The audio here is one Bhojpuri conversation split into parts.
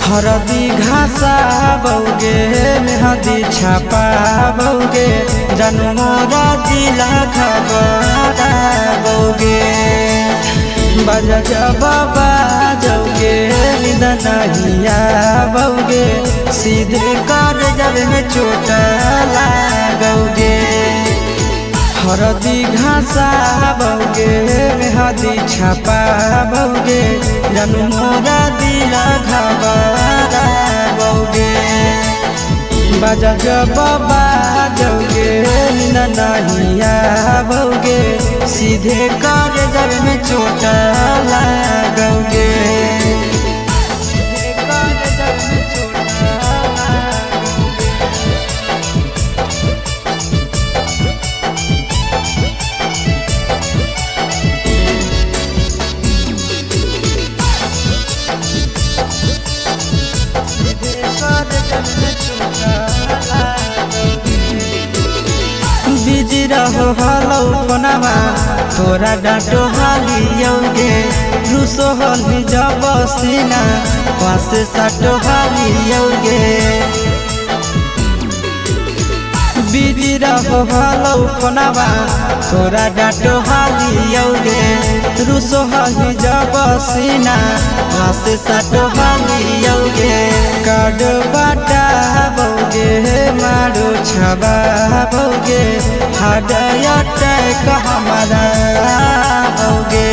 हरदी घासा बौगे मेहदी छापा बौगे जनमोरा दिला खबरा बौगे बजा जब बाजोगे नींद नहीं आवोगे सीधे कर जब में चोट लागोगे। हरदी घासा बौगे मेहदी छापा बौगे जनमोरा दिला घबरा बौगे बजा जब बाजोगे नींद नहीं आवोगे सीधे कर जब में चोट लागोगे। बिजी रहो हलो पनावा तोरा डांटो हालियोगे रूसो हली जब सीना पासे साटो हालियोगे। बिजी रहो हलो पनावा तोरा डांटो हालियोगे रूसो हली जब सीना पासे साटो हालियोगे। काड बाटा बौगे मारो छबा बौगे हाडया टैक हमारा बौगे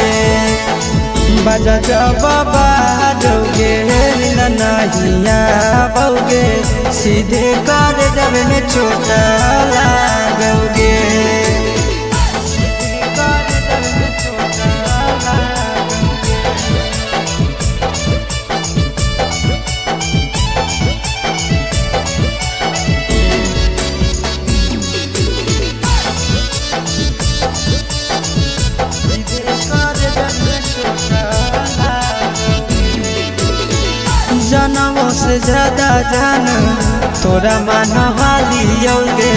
बजा जब बाजोगे नींद नहीं आवोगे सीधे कर जब में चोट लागोगे। जनमों से ज्यादा जान तोरा मान हालियोगे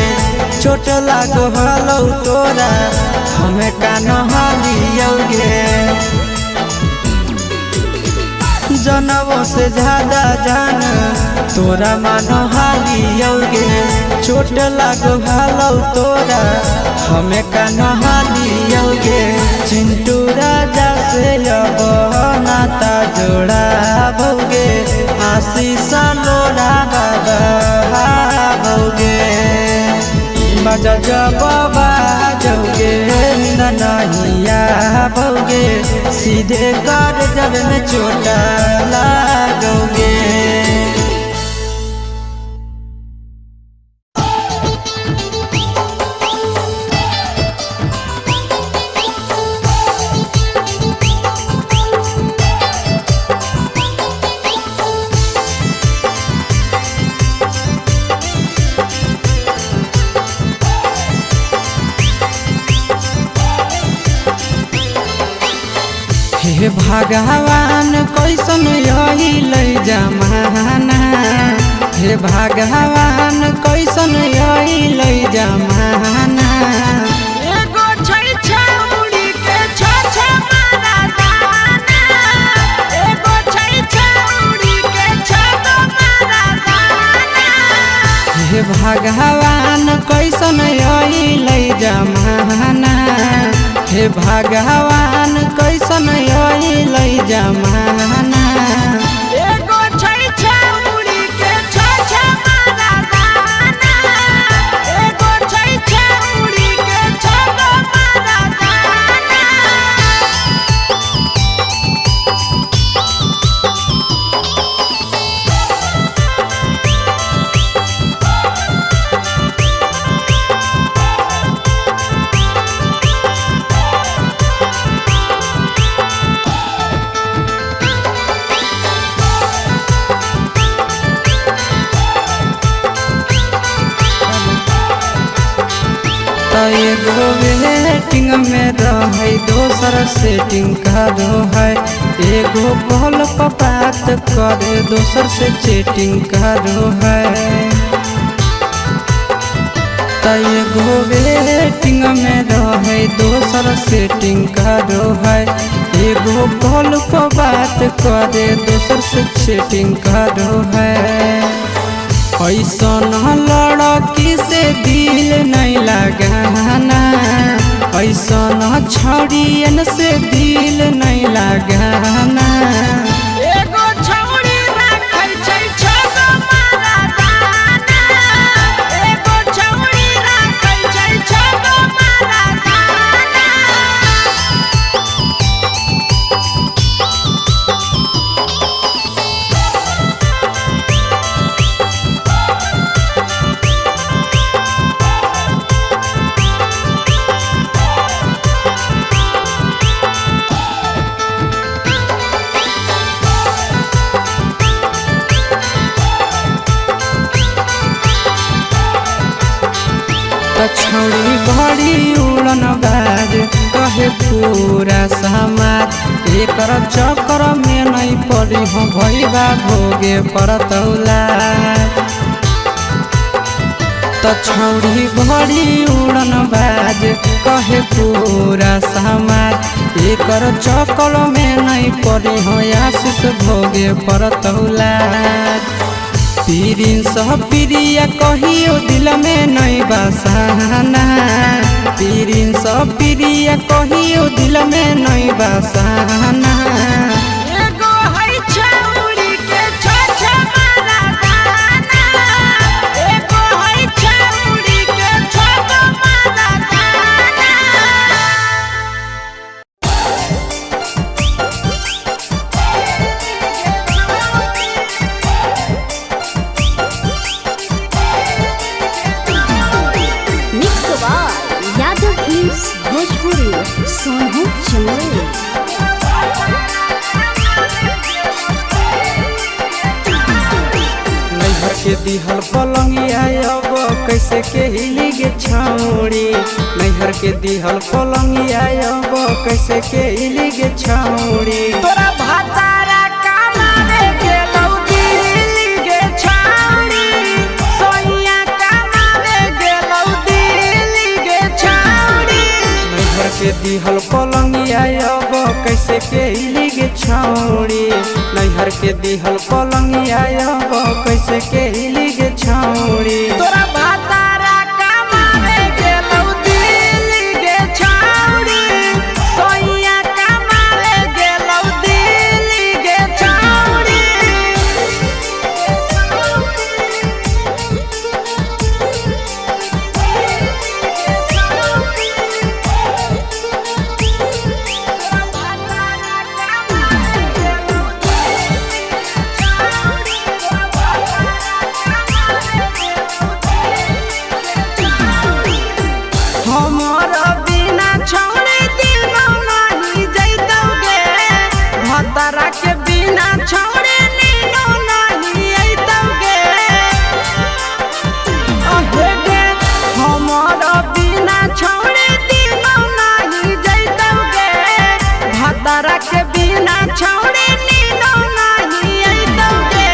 चोट लागो हलो तोरा हमें कान हालियोगे। जनमों से ज्यादा जान तोरा मान हालियोगे चोट लागो हलो तोरा हमें कान हालियोगे। चिंटू राजा से अब नाता जोड़ा बौगे आशीष लोड़ा बाबा बौगे बजा जब बाजोगे नींद नहीं आवोगे सीधे कर जब में चोट लागोगे। हे भगवान कैसन यही ले जमाना हे भगवान कैसन यही ले जमाना। एगो छै छौड़ी के छ मारा दाना एगो छै छौड़ी के छ मारा दाना। हे भगवान कैसन यही ले जमाना हे भगवान कैसन यही ले जमाना। एगो छै छौड़ी के छ मारा दाना एगो छै छौड़ी के छ मारा दाना। एगो वेटिंग में रहे दोसर सेटिंग करो है एगो कॉल पर बात करे दोसर से चैटिंग करो है। एगो वेटिंग में रहे दोसर सेटिंग करो है एगो कॉल पर बात करे दोसर से चैटिंग करो है। ऐसन लड़की से दिल नहीं लगाना, ऐसन छड़ियन से दिल नहीं लगाना। एगो छौड़ी राखै छै छगो मरदाना, एगो छौड़ी राखै छै छगो मरदाना। छौड़ी बड़ी उड़न बाज कहे पूरा समाज, एकर चक्कर में नहीं पड़ी हो भैया भोगे परतौला। छौड़ी बड़ी उड़न बाज कहे पूरा समाज, एकर चक्कर में नहीं पड़ी हो आशीष भोगे परतौला। पीरिन सह प्रिया कहियो दिल में नहीं बसाना, पीरिन सह प्रिया कहियो दिल में नहीं बसाना। एगो है छौड़ी के छछ मरदाना, एगो है छौड़ी के छगो मरदाना। यादव फिल्म्स भोजपुरी सोनू चंदेल। नैहर के दिहल पलंगिया अब कैसे के हिली गे छौड़ी, नैहर के दिहल पलंगिया अब कैसे के हिली गे छौड़ी। तोरा भातारा कमावे गेलौ दिल्ली गे छौड़ी, सोइया कमावे गेलौ दिल्ली गे छौड़ी। नैहर के दिहल पलंगिया अब कैसे के हिली गे छौड़ी, नैहर के दिहल पलंगिया अब कैसे के हिली गे छौड़ी। तोरा भातारा कमावे गेलौ दिल्ली गे छौड़ी, सोइया कमावे गेलौ दिल्ली गे छौड़ी। हमर बिना छौड़ी दिनो नहीं जैतौगे, भतरा के बिना छौड़ी नीनो नहीं अइतौगे। अहे गे हमर बिना छौड़ी दिनो नहीं जैतौगे, भतरा के बिना छौड़ी नीनो नहीं अइतौगे।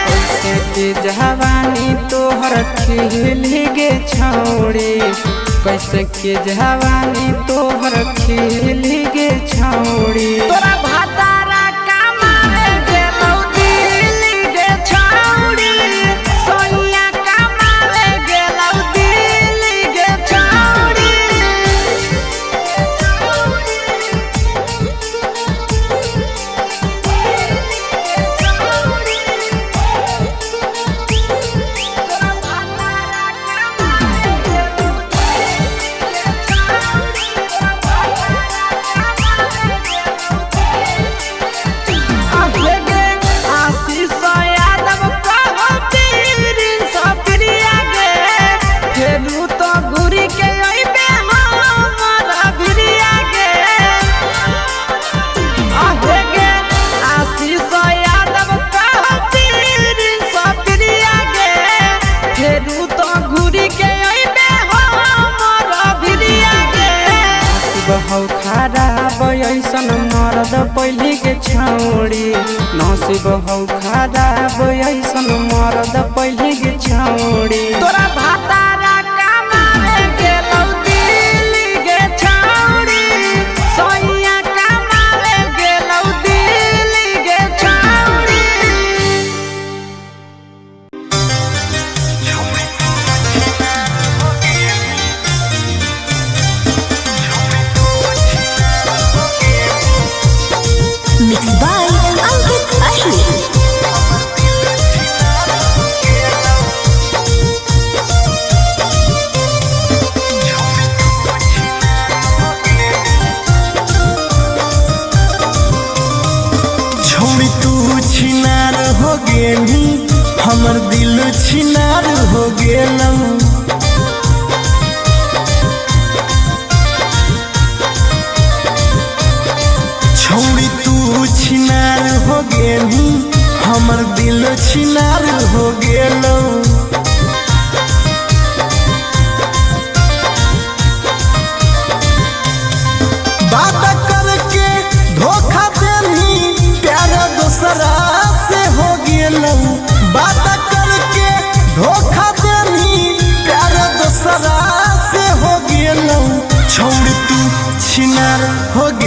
कैसे के जवानी तोहर खिली गे छौड़ी, कैसे के जवानी तोहर खिली गे छौड़ी। तोरा भातारा कमावे गेलौ दिल्ली गे छौड़ी, सोइया कमावे गेलौ दिल्ली गे छौड़ी। बहौ खराब ऐसन मरद पहली के छौड़ी, नसीब हौ खराब ऐसन मरद पहली के छौड़ी। तोरा भातारा कमावे गेलौ दिल्ली गे छौड़ी, सोइया कमावे गे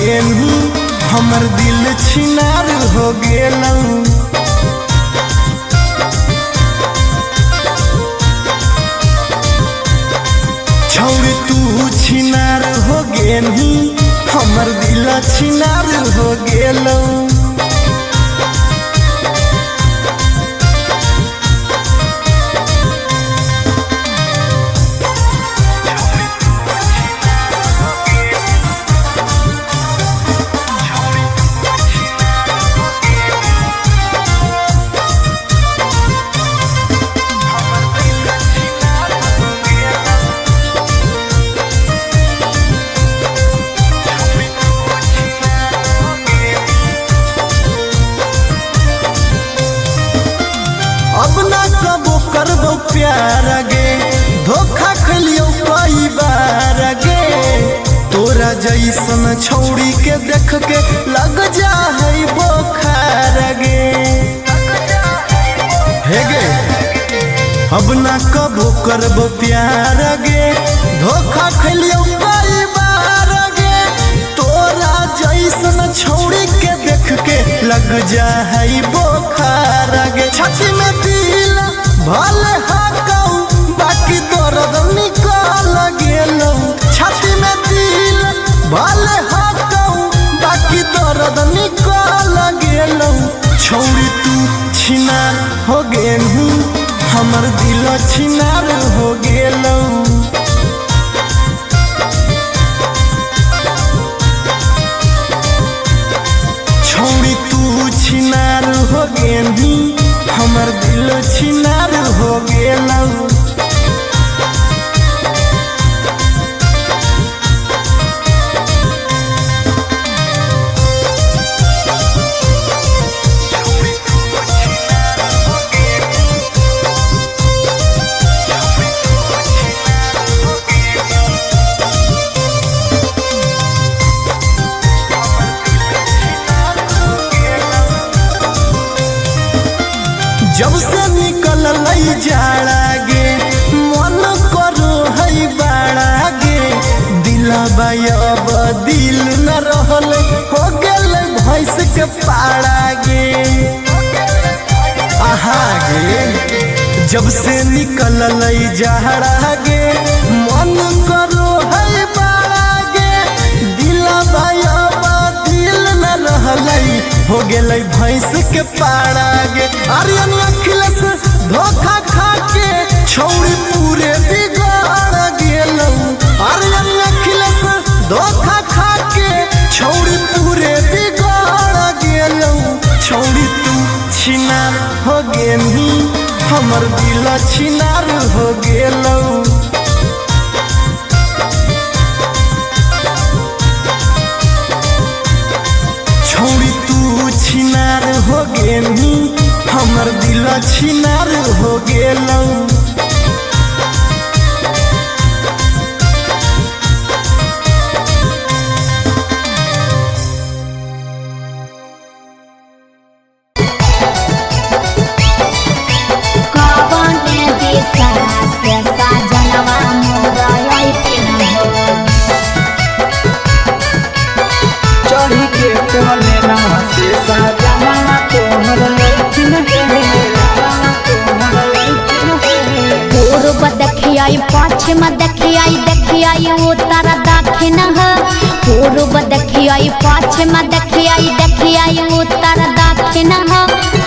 गेलू हमर दिल छिनार हो गेलू। छौरी तू छिनार हो गेलू हमर दिल छिनार हो गेलू। अब ना कबो करबो प्यार गे धोखा खलियो कई बार गे। तोरा जैसन छौड़ी के देख के लग जा है बोखार गे। हे गे अब ना कबो करबो प्यार गे धोखा खलियो कई बार गे। तोरा जैसन छौड़ी के देख के लग जा है बोखार गे। छाती में दिल भले हाकऊ बाकी दर्द निकल गेलौ। छाती में दिल भले हाकऊ बाकी दर्द निकल गेलौ। छौड़ी तू छिनार हो गेलू हमर दिल छिनार हो गेलौ। छौड़ी तू छिनार हो गेलू हमर दिल छिनार हो गेलौ। जब से निकल लई जाड़ा गे मन करो है बाड़ा गे। दिलबा अब दिल न रहल हो गेल भैंस के पाड़ा गे। आहा गे जब से निकल लई जाड़ा गे मन करो है बाड़ा गे। दिलबा अब दिल न रहल हो गेल भैंस के पाड़ा गे। आर्यन अखिलेश धोखा खा के छौड़ी पूरे बिगाड़ गेलौ। आर्यन अखिलेश धोखा खा के छौड़ी पूरे बिगाड़ गेलौ। छौड़ी तू छिनार हो गेलू हमर दिल छिनार हो गेलौ। छौड़ी तू छिनार हो गेलू हमर दिल छिनार हो गेलौ। चढ़ी के टोले ना से साजना तोहर लैठिन पूर्व देखियाई पश्चिम देखियाई उत्तर दक्षिण पूर्व देखियाई पश्चिम देखियाई उत्तर दक्षिण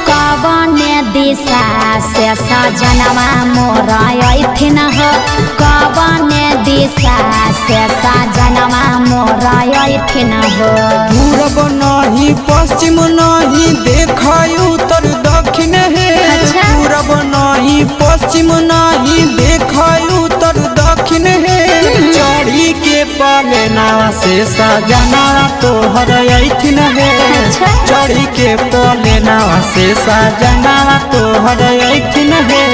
कवन दिशा से सजनवा मोरा अइथिन कवन दिशा से सजनवा मोरा अइथिन पूरब नहीं पश्चिम नहीं देखाई उत्तर दक्षिण है। अच्छा? पूरब नहीं पश्चिम नहीं देखाई उत्तर दक्षिण है। चढ़ी के पलेना से सजना तोहर अइथिन है। अच्छा? चढ़ी के पलेना से सजना तोहर अइथिन है।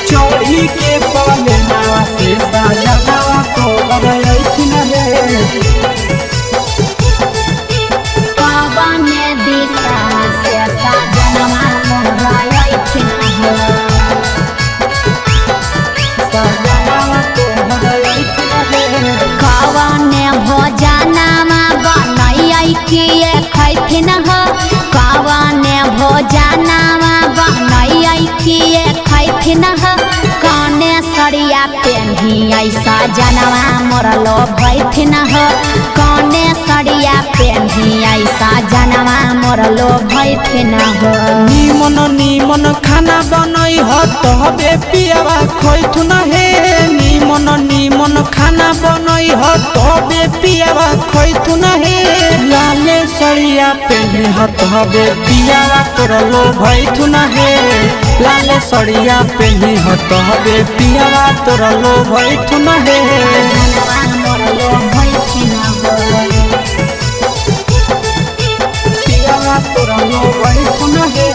चढ़ी के पलेना से सजना तोहर अइथिन है। कवन दिशा से सजनवा मोरा अइथिन सजना तोहर अइथिन है। कवन ऐसा जनवा मोरलो भैथिन हो कौने सड़िया पेन्ही ऐसा जनवा मोरलो भैथिन हो निमन निमन खाना बनई हो तबे पियावा खैथुन हे निमन निमन खाना बनई हो तबे पियावा खैथुन हे लाले सड़िया पेन्ही हो तबे पियावा तोरलो भैथुन हे लाले सड़िया पेन्ही हो तबे पियावा तोरलो भैथुन हे जनवा मोरलो भैथिन हो पियावा तोरलो भैथुन हे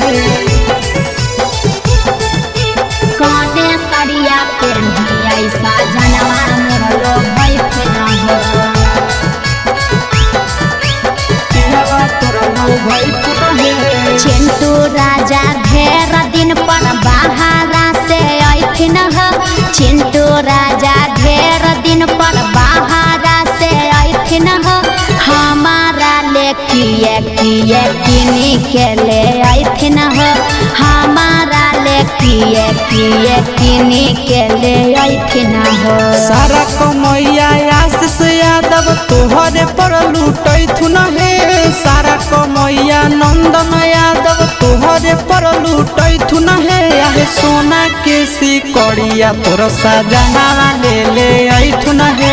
कौने सड़िया पेन्ही ऐसा जनवा मोरलो भैथिन हो पियावा तोरलो भैथुन हे चिंटू राजा ढेर दिन पर बाहरा से ऐथिन हो चिंटू राजा ढेर दिन पर बाहरा से ऐथिन हो हमारा ले किए किए किनी के ले ऐथिन हो हमारा ले किए किए किनी के ले ऐथिन हो सारा कमैया आशीष यादव तोहरे पर लूटैथुन हे सारा कमैया नंदन यादव तोहरे पर लूटैथुन हे आहे सोना के सिकड़िया तोर सजना ले ऐथुन हे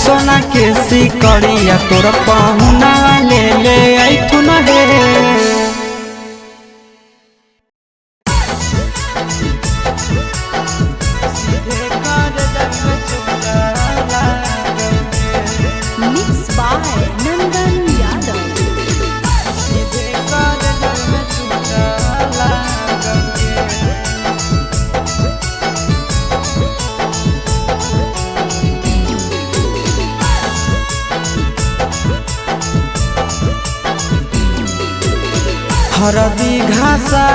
सोना के सिकड़िया तोर पहुना ले ऐथुन हे Mixed by Nandan Yadav. हरदी घासा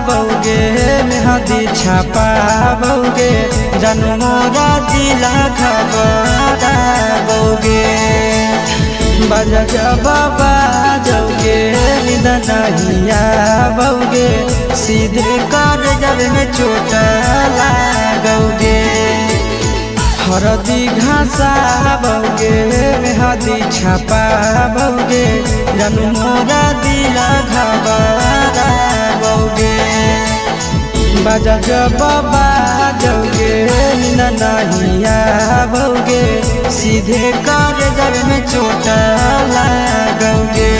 बौगे मेहदी छापा बौगे जनमोरा दिला खबरा बौगे बजा बाबा जौगे निदनहिया बौगे सीधे कर जब में चोट लागोगे हरदी घासा बौगे मेहदी छापा बौगे जनमोरा दिला घबरा बौगे बजा बाबा जौगे नहिया बौगे सीधे कर जब में चोट लागोगे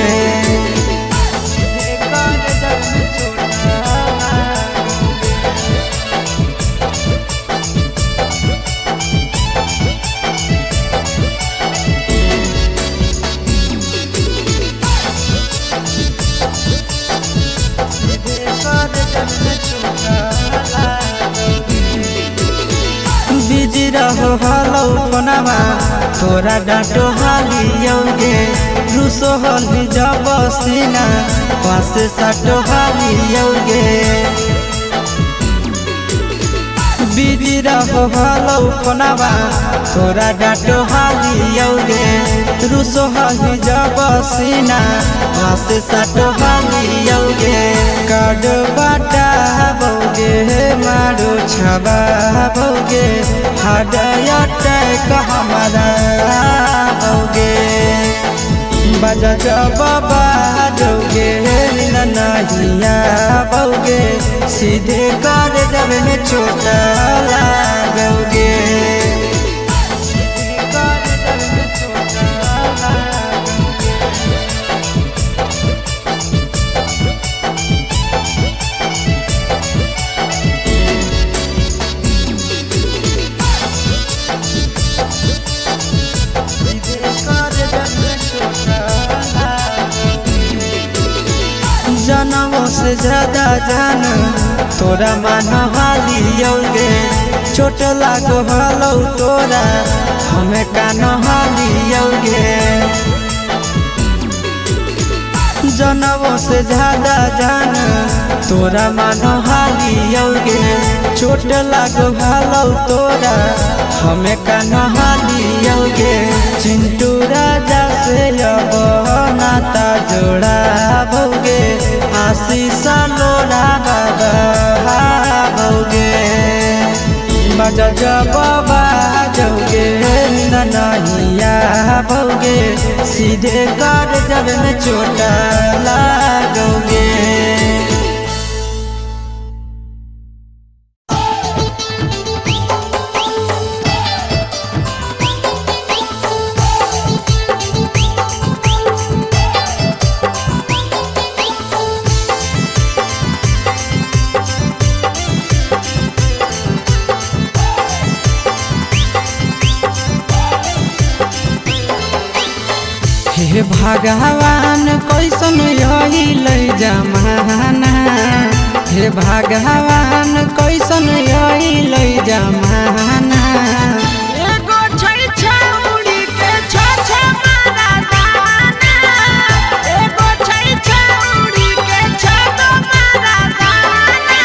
बिजी रहो हलो कोनामा तोरा डांटो हालियोगे रूसो हली जब सीना पास साटो हालियोगे बिजी रहो हलो कोनामा तोरा डांटो हालियोगे रूसो हली जब सीना पास साटो हालियोगे काड बाटा बौगे मारो छबा बौगे हाडया टैक हमारा बौगे बजा बाबा जौगे नहिया बौगे सीधे कर जब में चोट लागोगे जनमों से ज्यादा जान तोरा मान हालियोगे चोट लागो हलो तोरा हमें कान हालियोगे जनमों से ज्यादा जान तोरा मान हालियोगे चोट लागो हलो तोरा हमें कान हालियोगे चिंटू राजा से अब नाता जोड़ा भोगे आशीष लोड़ा बाबा भोगे बजा बाबा जौगे नींद नहीं आओगे, सीधे कर जब में चोट लागोगे। हे भगवान कैसन यही लै जमाना, हे भगवान कैसन यही लै जमाना। एगो छै छौरी के छ मारा दाना, एगो छै छौरी के छ मारा दाना।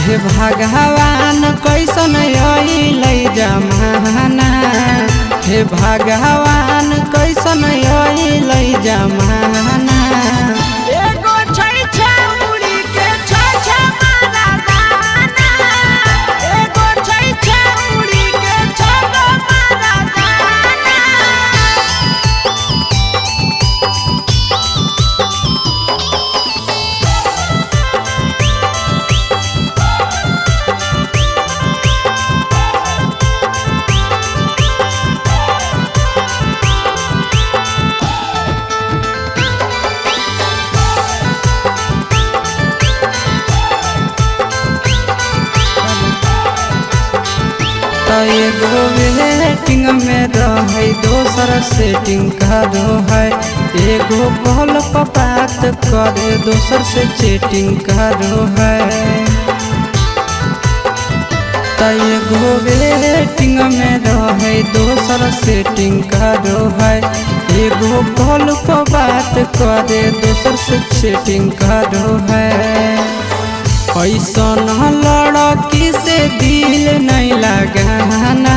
हे भगवान कैसन यही लै जमाना, हे भगवान कैसन यही लै जमाना। एगो छै छौरी के छ मारा दाना, एगो छै छौरी के छ मारा दाना। एगो वेटिंग में रहे दोसर सेटिंग करो है, एगो कॉल पर बात करे दोसर से चैटिंग करो है। एगो वेटिंग में रहे दोसर सेटिंग करो है, एगो कॉल पर बात करे दोसर से चैटिंग करो है। ऐसन लड़की से दिल नहीं लगाना,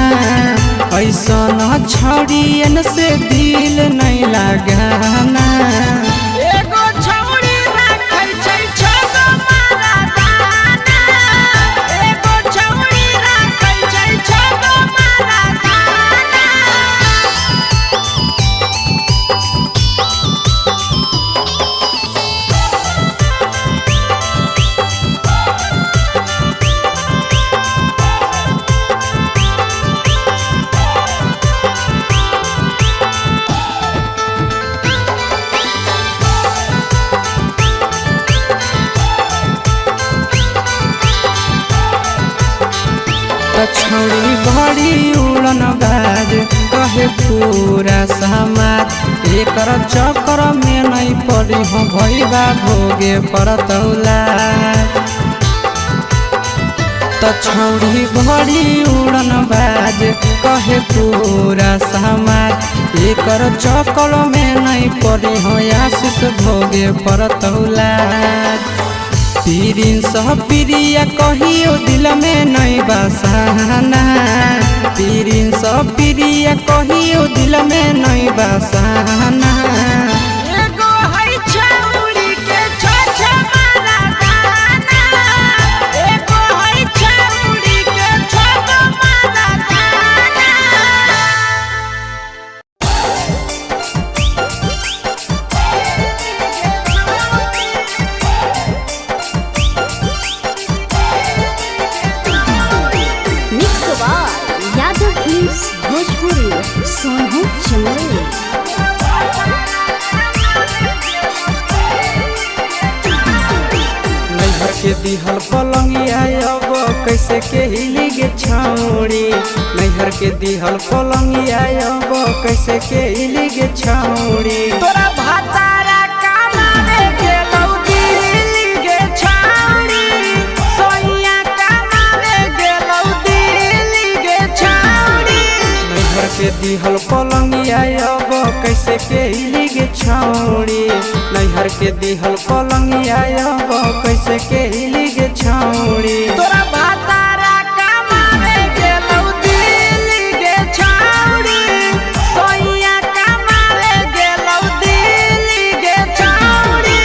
ऐसन छड़ियन से दिल नहीं लगाना। एगो छौरी राखै छै छ मारा दाना, एगो छौरी राखै छै छ मारा दाना। छौरी बड़ी उड़न बाज कहे पूरा समाज, एकर चक्कर में नहीं पड़ी हो भैया भोगे परतौला। छौरी बड़ी उड़न बाज कहे पूरा समाज, एकर चक्कर में नहीं पड़ी हो आशीष भोगे परतौला। पीरिन सह प्रिया कहियो दिल में नहीं बसाना, पीरिन सह प्रिया कहियो दिल में नहीं बसाना। एगो है छौरी के छ मारा दाना, एगो है छौरी के छ मारा दाना। Mix by Yadav films Bhojpuri, Sonu Chandel. नैहर के दिहल पलंगिया अब कैसे के हिली गे छौरी, नैहर के दिहल पलंगिया अब कैसे के हिली गे छौरी। तोरा भातारा कमावे गेलौ दिल्ली गे छौरी, सोइया कमावे गेलौ दिल्ली गे छौरी। नैहर के दिहल पलंगिया अब कैसे के हिली गे छौरी, नैहर के दिहल पलंगिया अब कैसे के हिली गे छौरी। तोरा भातारा कमावे गेलौ दिल्ली गे छौरी, सोइया कमावे गेलौ दिल्ली गे छौरी।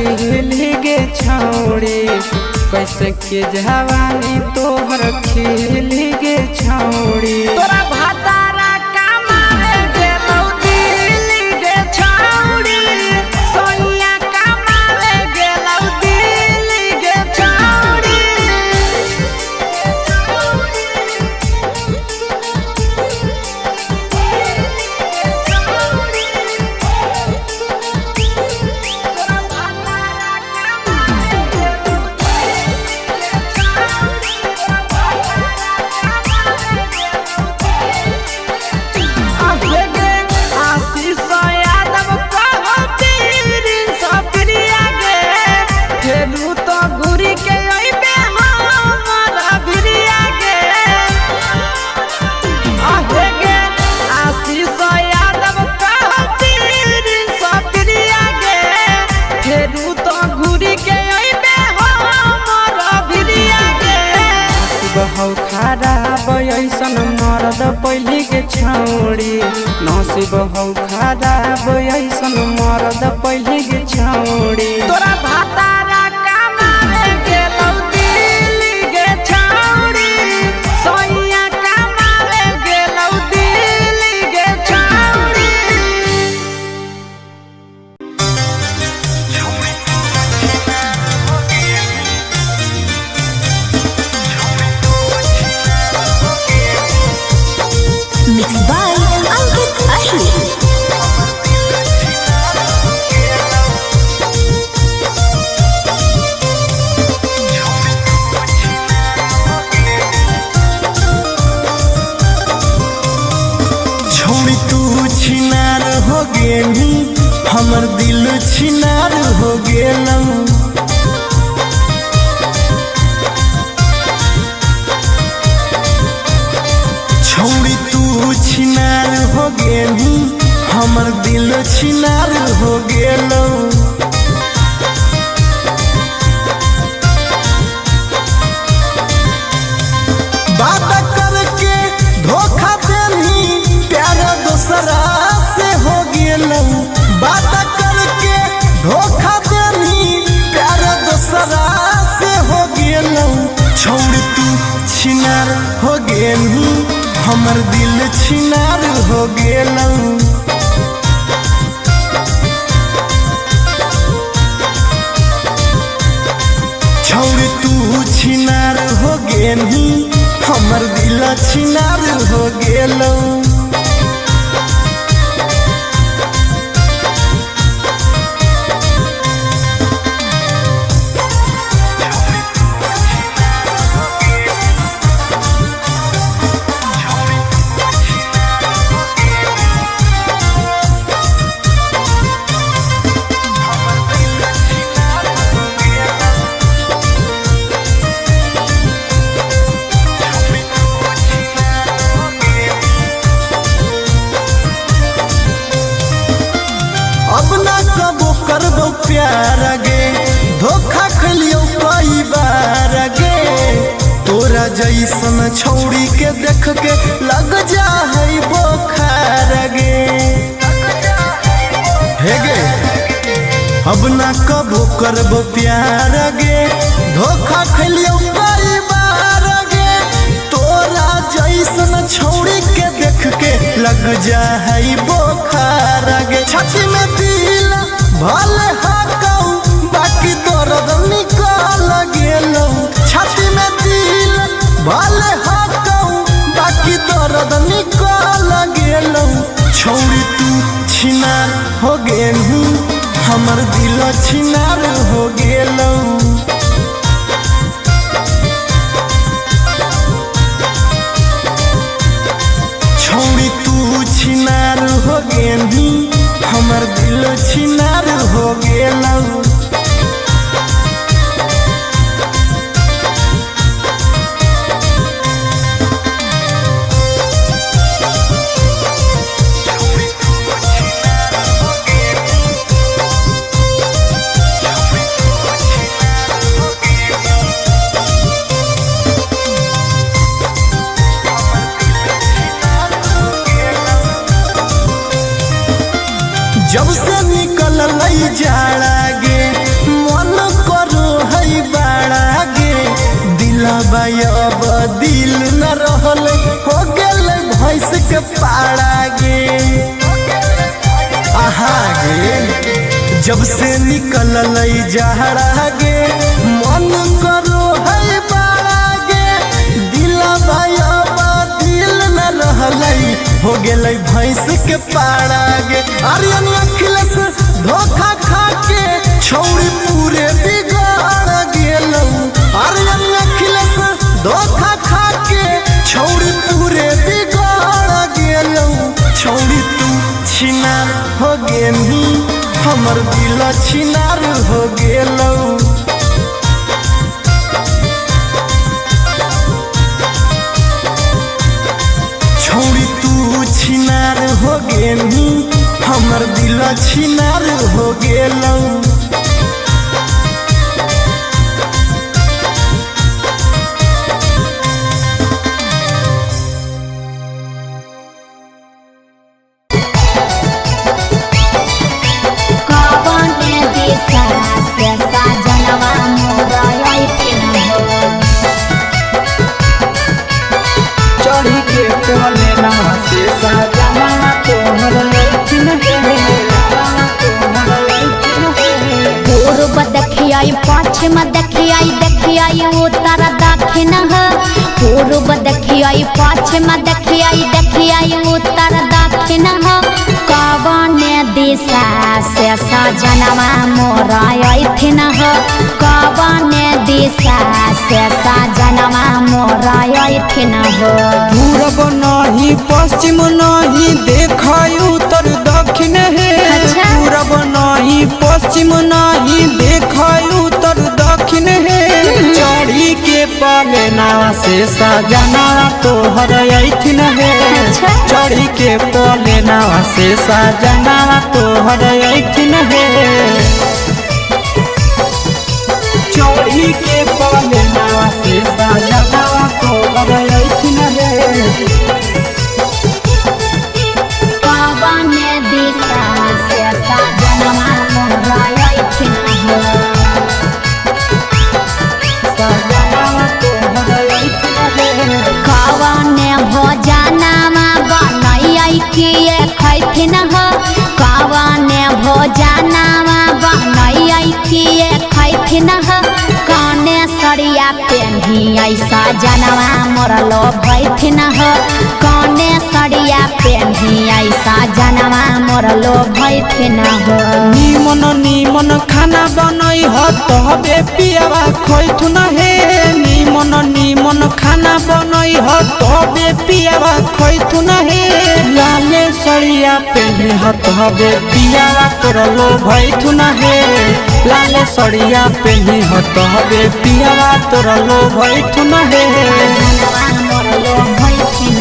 खिली गे छौड़ी कैसे के जवानी तोहर खिली गे छौड़ी तोरा भातारा कमावे गेलौ दिल्ली गे छौड़ी सोनिया कमावे गेलौ दिल्ली गे छौड़ी बहु खराब ऐसन मरद पहली के छौड़ी नसीब हौ खराब ऐसन मरद पहली के छौड़ी तोरा भातारा कमावे गेलौ दिल्ली गे छौड़ी सोनिया कमावे गेलौ दिल्ली गे छौड़ी Mixed by Ankit Ahir. छोड़ी तू छिनार हो गेली हमर दिल छिनार हो गेलौ छोड़ी तू छिनार हो गेली हमर दिल छिनार हो गेलौ बात करके धोखा देनी प्यार दूसरा से हो गेलौ बात करके धोखा देनी प्यार दूसरा से हो गेलौ छोड़ तू छिनार हो गेली हमर दिल छिनार हो गेलौ छोड़ तू छिनार हो गेली हमर दिल छिनार हो गेलौ अब ना कबो करबो प्यार गे धोखा खलियो कई बार गे तोरा जैसन छौड़ी के देख के लग जा है बोखार गे हे गे अब ना कबो करबो प्यार गे धोखा खलियो कई बार गे तोरा जैसन छौड़ी के देख के लग जा है बोखार गे छाती में दिल भले हाकौ बाकी दर्द निकल गेलौ छाती में दिल भले हाकौ बाकी दर्द निकल गेलौ छौड़ी तू छिनार हो गेलू हमर दिल छिनार हो गेलौ छौड़ी तू छिनार हो गेली हमर दिल छिनार हो गेलौ पाड़ा गे आहा गे जब से निकल जहरा गे मन करो है बाड़ा गे दिला भाई दिल न रहलई हो गेलै भैंस के पाड़ा गे आर्यन अखिलेश धोखा खा के छौड़ी पूरे बिगाड़ गेलौ आर्यन अखिलेश धोखा खा के छौड़ी पूरे बिगाड़ गेलौ छौड़ी तू छिनार हो गेनी हमर दिल छिनार हो गेलौ छौड़ी तू छिनार हो गेनी हमर दिल छिनार हो गेलौ चढ़ी के कोले नवा से सजना तोहर लैठिन पूर्व देखियाई पश्चिम देखियाई उत्तर दक्षिण पूर्व देखियाई पश्चिम देखियाई उत्तर दक्षिण कवन दिशा से सजनवा मोर अइथिन कवन दिशा से सजनवा मोर अइथिन पूरब नहीं पश्चिम नहीं देखाई उत्तर दक्षिण है अच्छा। पूरब नहीं पश्चिम नहीं देखाई उत्तर दक्षिण है चढ़ी के पलेना से सजना तोहर अइथिन है अच्छा। चढ़ी के पलेना से सजना तोहर अइथिन है चढ़ी के पलेना से सजना तोहर अइथिन है कवन दिशा से सजनवा मोर अइथिन कवन भोजनमा बनैयै किए खैथिन कवन भोजनमा बनैयै किए खैथिन कने सरिया पेन्हियै सजनवा मोर लोभैथिन कने सरिया पेन्हियै सजनवा मोर लोभैथिन निमन निमन खाना बनई ह तबे पियावा खैथुन हे निमन निमन खाना बनई ह तबे पियावा खैथुन हे लाले सरिया पेन्हे ह तबे पियावा तोर लोभैथुन हे लाले सरिया पेन्हे ह तबे पियावा तोर लोभैथुन हे सजनवा मोर लोभैथिन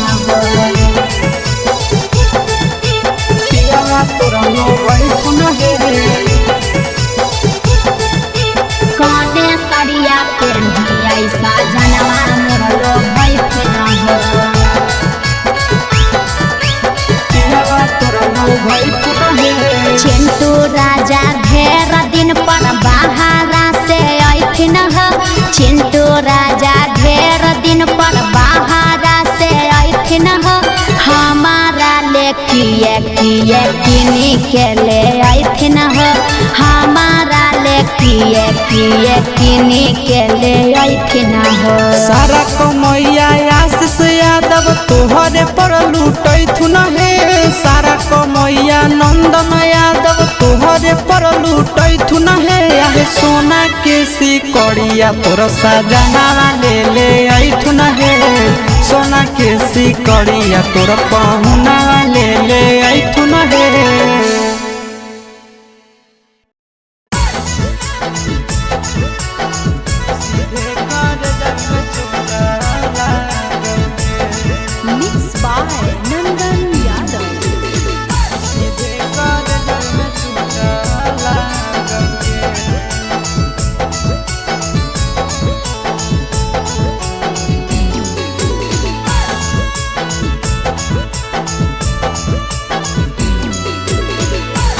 पियावा तोर लोभैथुन हे कने सरिया पेन्हियै सजनवा मोर लोभैथिन पियावा तोर लोभैथुन हे चिंटू राजा ढेर दिन पर बाहरा से अइथिन चिंटू राजा ढेर दिन पर बाहरा से अइथिन हमारा ले किए किए किनी के ले अइथिन हमारा ले किए किए किनी के ले अइथिन सारा कमैया आशीष यादव तोहरे पर लूटैथुन हे सारा कमैया नंदन यादव तोहरे पर लूटैथुन हे आहे सोना के सिकड़िया तोर सजना ले अइथुन हे सोना के सिकड़िया तोर पहुना ले अइथुन हे Mixed by Nandan Yadav.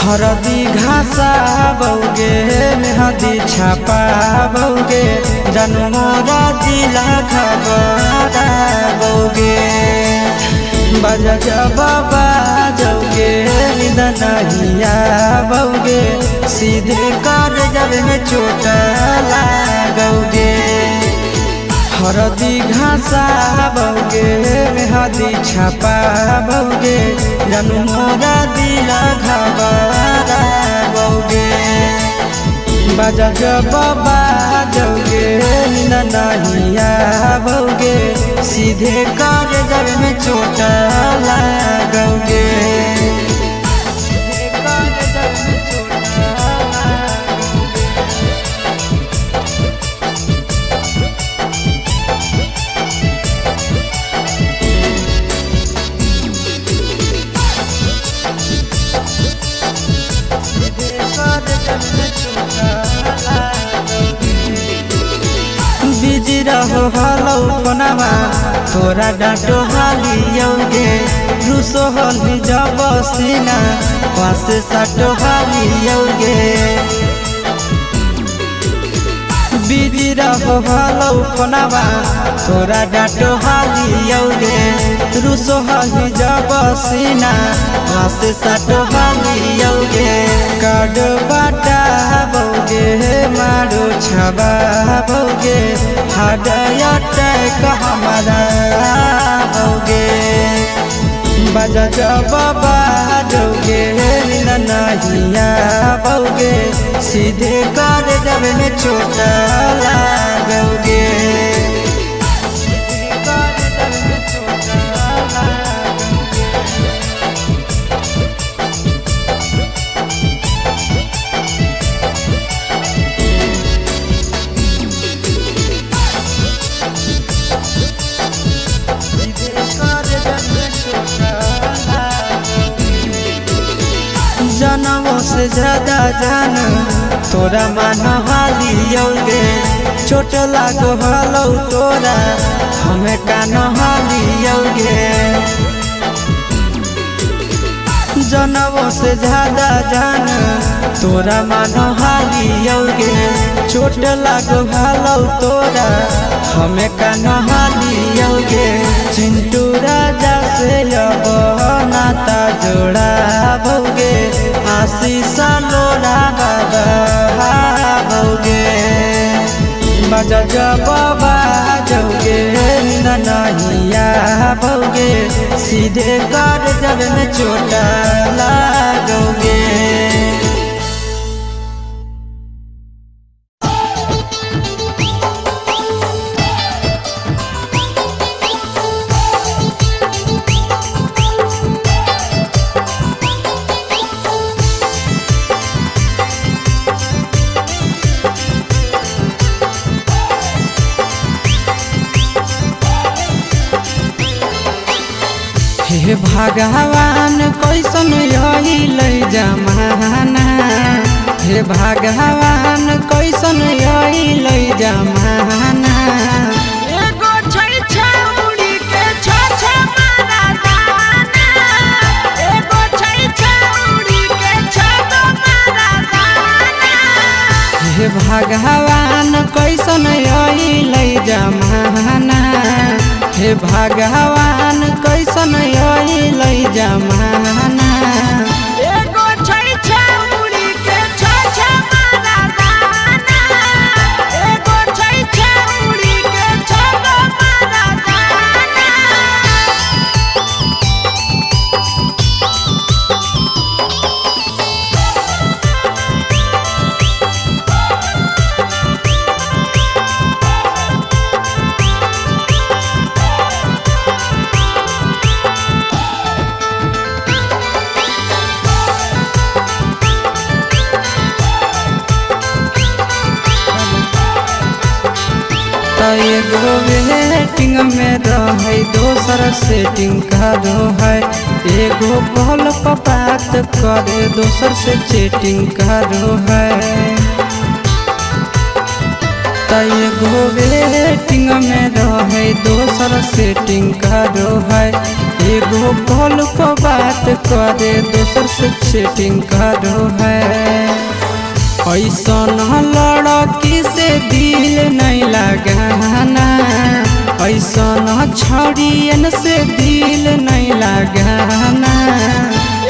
हरदी घासा बौगे मेहदी छापा बौगे जन्मोरा जिला खबरा बौगे बजा जब बाजोगे नींद नहीं आवोगे सीधे कर जब में चोट लागोगे हरदी घासाबोगे मेहदी छपाबोगे जानू मोरा दिल घबराबोगे बजा जब बाजोगे नींद नहीं आवोगे सीधे कर जब में चोट लागोगे बिजी रहो हलो फोनमा तोरा डांटो हालियोगे रूसो हली जब सीना पास साटो हालियोगे बिजी रहो हलो फोनमा तोरा डांटो हालियोगे रूसो हली जब सीना पास साटो हालियोगे कार्ड बाटाबोगे मारो छबाबोगे हार्ट अटैक हमारा होगे बजा जब बाजोगे नींद नहीं आवोगे सीधे कर जब में चोट लागोगे जनमों से ज्यादा जान तोरा मान हालियोगे चोट लागो हलो तोरा हमें कान हालियोगे जनमों से ज्यादा जान तोरा मान हालियोगे चोट लागो हलो तोरा हमें कान हालियोगे चिंटू राजा से अब नाता जोड़ाबोगे आशीष लोड़ा बाबाबोगे बजा जब बाजोगे नींद नहीं आवोगे सीधे कर जब में चोट लागोगे हे भगवान कैसन अइलै जमाना हे भगवान कैसन अइलै जमाना एगो छै छौरी के छ मारा दाना एगो छै छौरी के छ मारा दाना हे भगवान कैसन अइलै जमाना हे भगवान कैसन अइलै जमाना एगो छै छौरी के छ मारा दाना एगो छै छौरी के छ मारा दाना एगो वेटिंग में रहे दोसर सेटिंग करो है एगो कॉल पर बात करे दोसर से चैटिंग करो है एगो वेटिंग में रहे दोसर सेटिंग करो है एगो कॉल पर बात करे दोसर से चैटिंग करो है ऐसन लड़की से दिल नहीं लगाना ऐसन छड़ियन से दिल नहीं पहिला गाना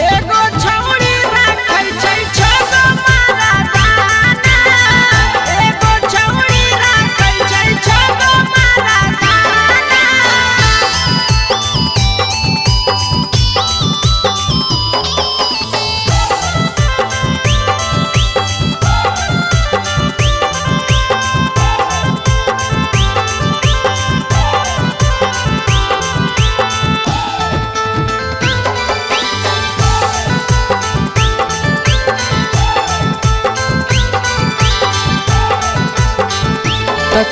एगो छौड़ी राखै छै छगो मारा दाना एगो छौड़ी राखै छै छगो मारा दाना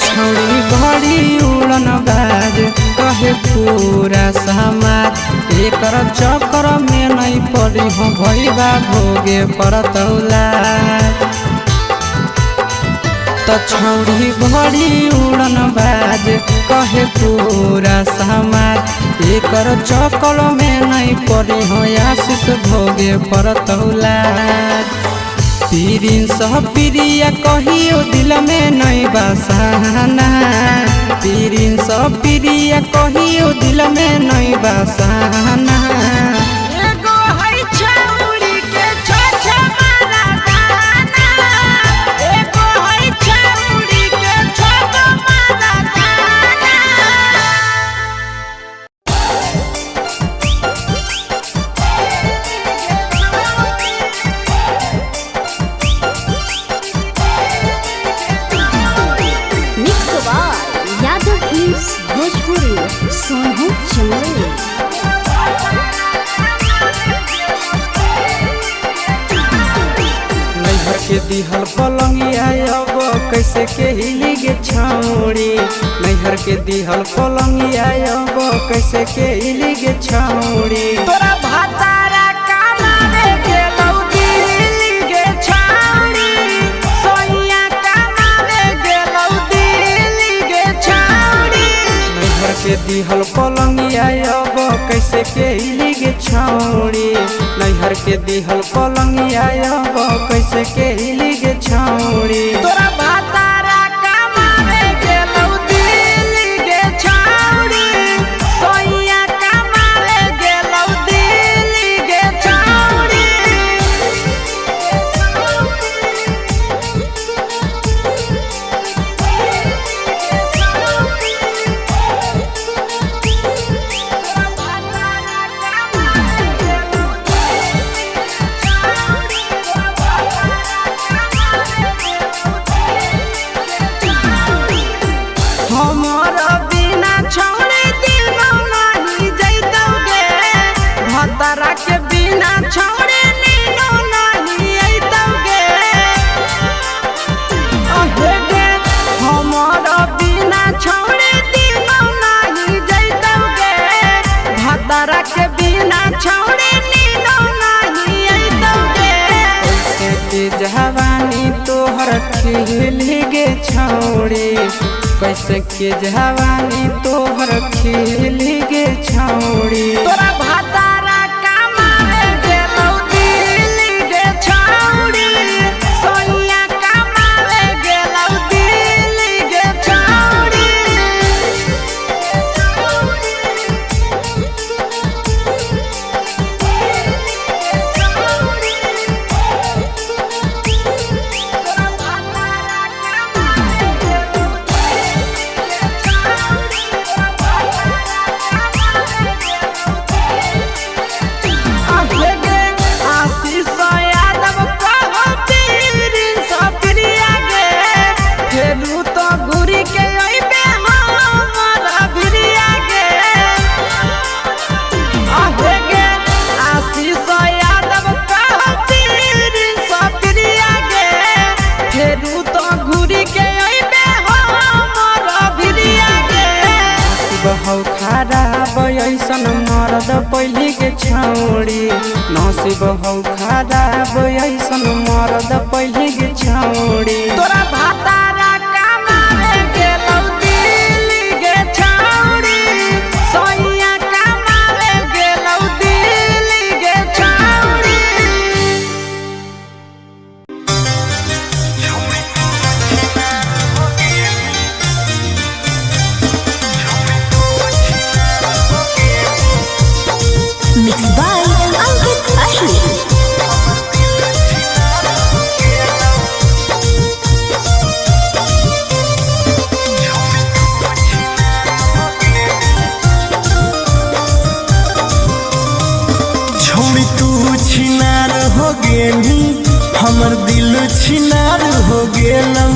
छौड़ी बड़ी उड़न बाज कहे पूरा समाज एकर चक्कर में नहीं पड़ी हो भैया भोगे परतौला छौड़ी बड़ी उड़न बाज कहे पूरा समाज एकर चक्कर में नहीं पड़ी हो आशीष भोगे परतौला पीरिन सह प्रिया कहियो दिल में नहीं बसाना पीरिन सह प्रिया कहियो दिल में नहीं बसाना एगो है छौड़ी के छ मारा दाना एगो है छौड़ी के छगो मारा दाना mix by Yadav films Bhojpuri Sonu Chandel. नैहर के दिहल पलंगिया अब कैसे के हिली गे छौड़ी नैहर के दिहल पलंगिया अब कैसे के हिली गे छौड़ी तोरा भातारा कमावे गेलौ दिल्ली गे छौड़ी सोइया कमावे गेलौ दिल्ली गे छौड़ी नैहर के दिहल पलंगिया अब कैसे के हिली गे छौड़ी नैहर के दिहल पलंगिया अब कैसे के हिली गे छौड़ी तोरा भातारा कमावे गेलौ दिल्ली गे छौड़ी सोइया कमावे गेलौ दिल्ली गे छौड़ी हमर बिना छौड़ी दिनो नहीं जैतौगे भतरा के बिना छौड़ी नीनो नहीं अइतौगे अहे गे हमर बिना छौड़ी दिनो नहीं जैतौगे भतरा के बिना छौड़ी नीनो नहीं अइतौगे कैसे के जवानी तोहर खिली गे छौड़ी कैसे के जवानी तोहर खिली गे छौड़ी तोरा भातारा कमावे गेलौ दिल्ली गे छौड़ी सोइया कमावे गेलौ दिल्ली गे छौड़ी हौ खराब ऐसन मरद पहली के छौड़ी नसीब हौ खराब ऐसन मरद पहली के छौड़ी तोरा भातारा कमावे गेलौ दिल्ली गे छौड़ी सोइया कमावे गेलौ दिल्ली गे छौड़ी गेनी हमर दिल छिनार हो गेलौ।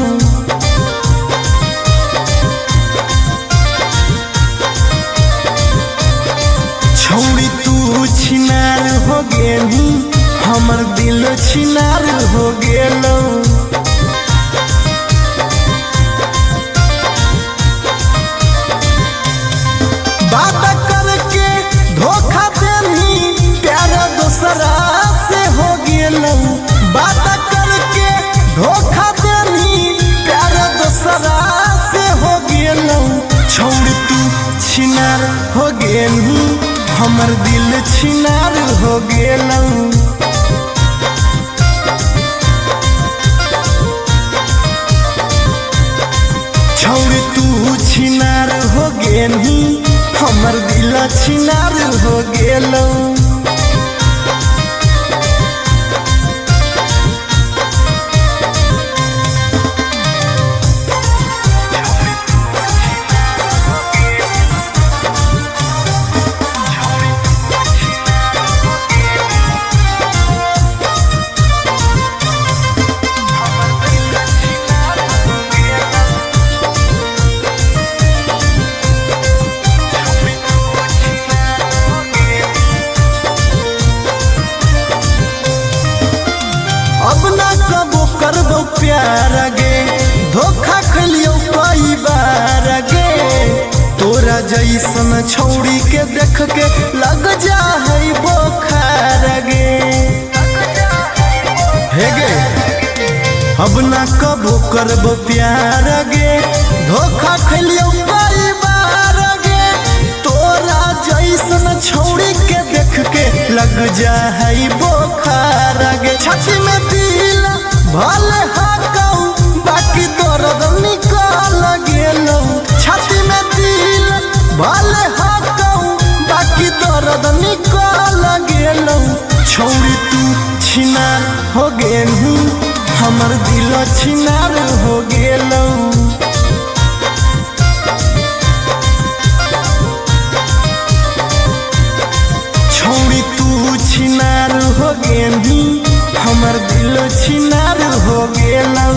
छौड़ी तू छिनार हो गेनी हमर दिल छिनार हो गेलौ। बात करके धोखा देनी प्यार दूसरा से हो गेलौ। बात करके धोखा देनी प्यार दूसरा से हो गेलौ। छौड़ी तू छिनार हो गेनी हमर दिल छिनार हो गेलौ। छौड़ी तू छिनार हो गेनी हमर दिल छिनार हो गेलौ। अब ना कबो करबो प्यार गे धोखा खलियो कई बार गे। तोरा जैसन छौड़ी के देख के लग जा है बोखार गे। हे गे अब ना कबो करबो प्यार गे धोखा खलियो कई बार गे। तोरा जैसन छौड़ी के देख के लग जा है बोखार गे। छाती में दिल भले हाकौ बाकी दर्द निकल गेलौ। छाती में दिल भले हाकौ बाकी दर्द निकल गेलौ। छौड़ी तू छिनार हो गेलू हमर दिल छिनार हो गेलौ। छौड़ी तू छिनार हो गेली हमर दिल छिनार हो गेलौ।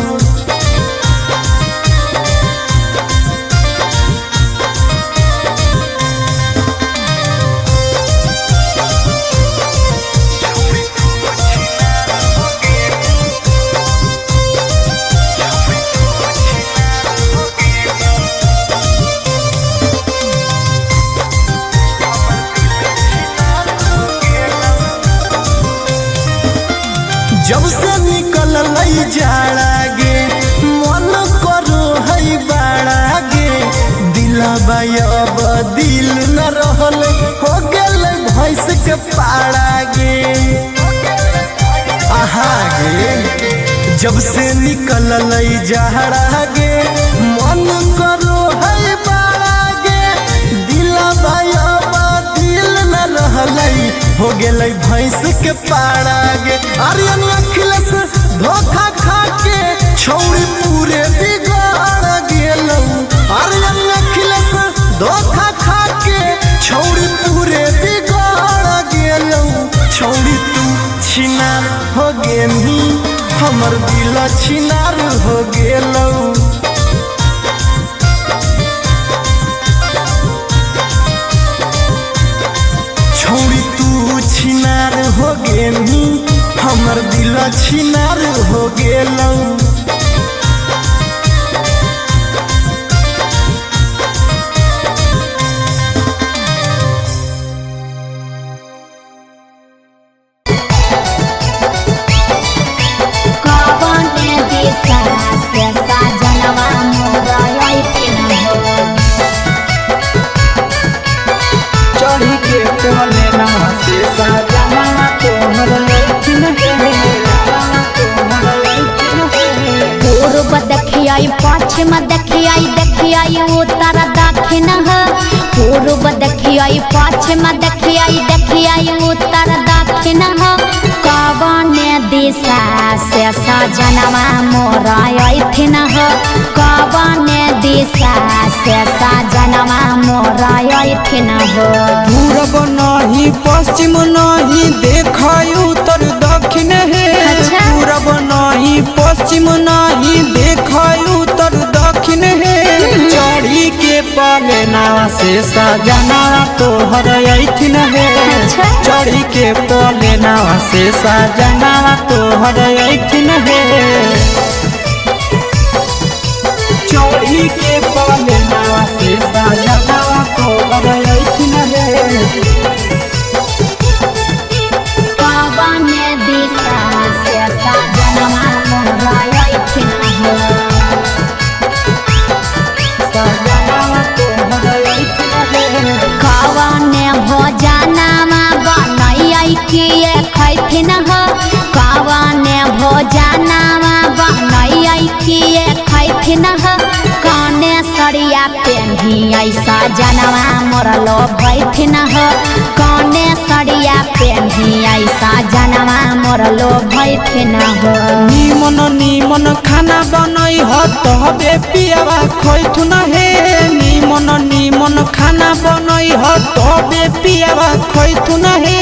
जब से निकल लई जाड़ा गे मन करो है बाड़ा गे। दिलबा अब दिल न रहल हो गेल भैंस के पाड़ा गे। आहा गे जब से निकल लई जाड़ा गे मन करो है बाड़ा गे। दिलबा अब दिल न रहल हो गेल भैंस के पाड़ा गे। आर्यन अखिलेश धोखा खा के छौड़ी पूरे बिगाड़ गेलौ। आर्यन अखिलेश धोखा खा के छौड़ी पूरे बिगाड़ गेलौ। छौड़ी तू छिनार हो गेली हमर दिल छिनार हो गेलौ। छौड़ी तू छिनार हो गेली हमर दिल छिनार हो गेलौ। चढ़ी के कोने नवा से साजना तोहर लैठिन पूर्व देखियाई पश्चिम देखियाई देखियाई उत्तर दक्षिण पूर्व देखियाई पश्चिम देखियाई देखियाई उत्तर दक्षिण कवने दिशा से सजनवा मोर अइथिन कवने दिशा से सजनवा मोर अइथिन पूरब नहीं पश्चिम नहीं देखाई उत्तर दक्षिण है सजना तोहर ऐठिन हे चढ़ी के पलेनावा से सजना तोहर ऐठिन हे चढ़ी के पलेनावा से सजना तोहर ऐठिन हे कवने भोजनमा बनैयै किए खैथिन हो कवने भोजनमा बनैयै किए खैथिन हो कने सरिया पेन्हियै सजनवा मोर लो भैथिन हो कने सरिया पेन्हियै सजनवा मोर लो भैथिन हो निमन निमन खाना बनई हो तबे पियावा खैथुन हे निमन निमन खाना बनई हो तबे पियावा खैथुन हे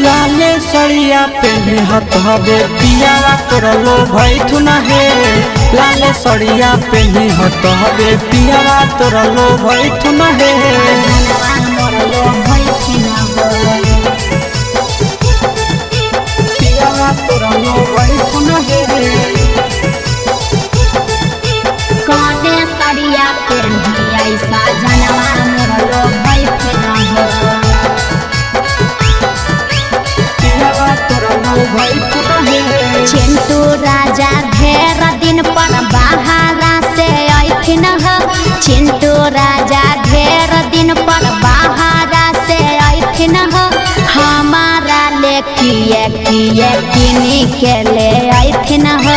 लाले सड़िया पेन्हे हो तबे पियावा तोर लो भैथुन हे लाले सड़िया पेन्हे हो तबे पियावा तोर लो भैथुन हे मोर लो भैथिन हो पियावा तोर लो भैथुन हे कने सरिया पेन्हियै सजनवा मोर लो भैथिन हो पियावा तोर लो भैथुन हे चिंटू राजा ढेर दिन पर बाहरा से ऐथिन हो चिंटू राजा ढेर दिन पर बाहरा से ऐथिन हो हमारा ले किए किए किनी के ले ऐथिन हो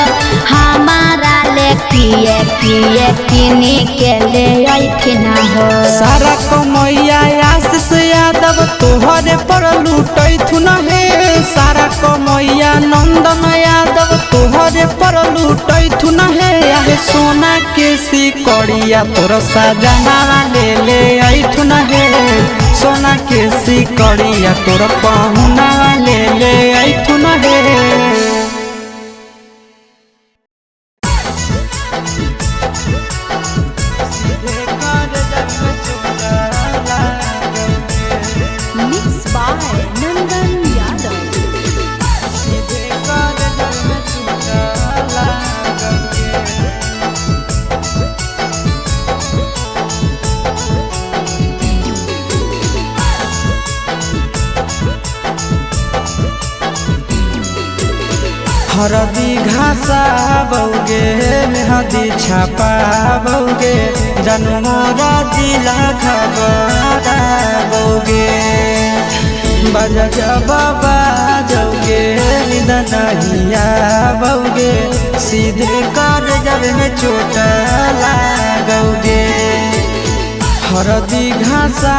हमारा ले किए किए किनी के ले ऐथिन हो सारा कमैया आशीष यादव तोहरे पर लूटैथुन हे सारा कमैया नंदन यादव तोहरे पर लूटैथुन हे आहे सोना के सिकड़िया तोर सजना ले ऐथुन हे सोना के सिकड़िया तोर पहुना ले ऐथुन हे Mixed by Nandan Yadav. हरदी घासा बौगे मेहदी छापा बौगे जनमोरा जिला खबरा बौगे बजा बाबा जौगे निदनहिया बौगे सीधे कर जब में चोट लागोगे हरदी घासा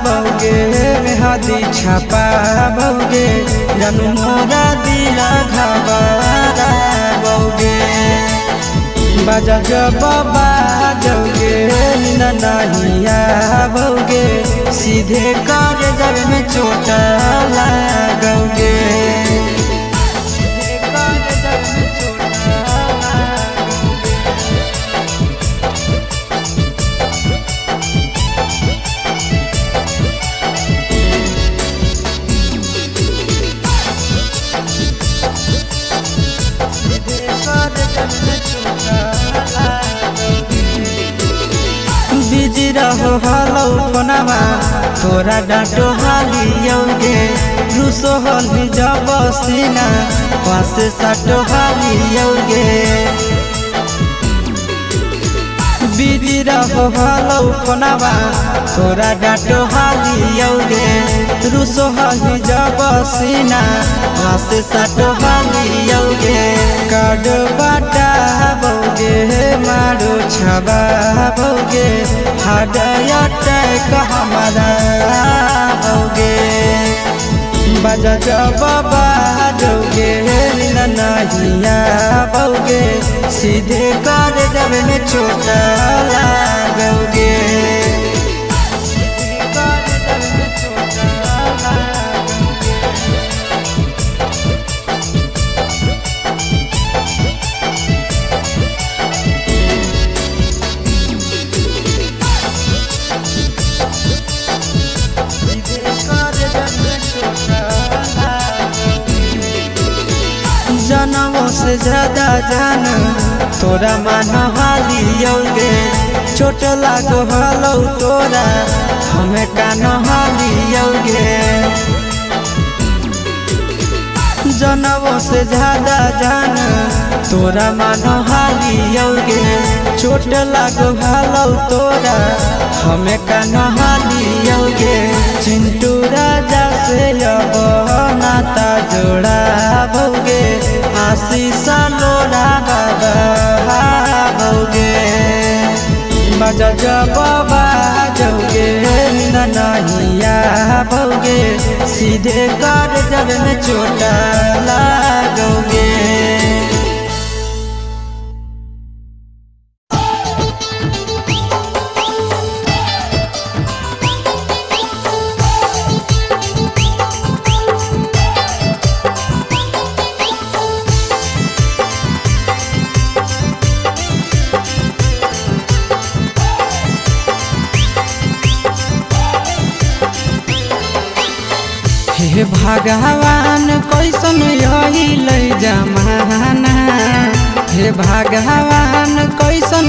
बौगे मेहदी छापा बौगे जनमोरा दिला घबरा बौगे बजा बाबा जौगे नहिया बौगे सीधे कर जब में चोट लागोगे बिजी रहो हलो फोनमा तोरा डांटो हालियोगे रूसो हल जब सीना पासे साटो हालियोगे बिजी रहो हलो फोनमा तोरा डांटो हालियोगे रूसो हल जब सीना पासे साटो हालियोगे काड बाटा बौगे मारो छबा बौगे हाडया टैक हमारा बौगे बजा बाबा जौगे नहिया बौगे सीधे कर जब में चोट लागोगे जान तोरा मान हालियोगे चोट लागो हलो तोरा हमें कान हालियोगे जनवों से ज्यादा जान तोरा मानो हालियोगे चोट लागो हलो तोरा हमें कान हालियोगे चिंटू राजा से अब नाता जोड़ा भोगे आशीष लोड़ा बाबा भोगे बजा जब बाजोगे नैया भोगे सीधे कर जब में चोट लागोगे। हे भगवान कैसन यही ले जमाना हे भगवान कैसन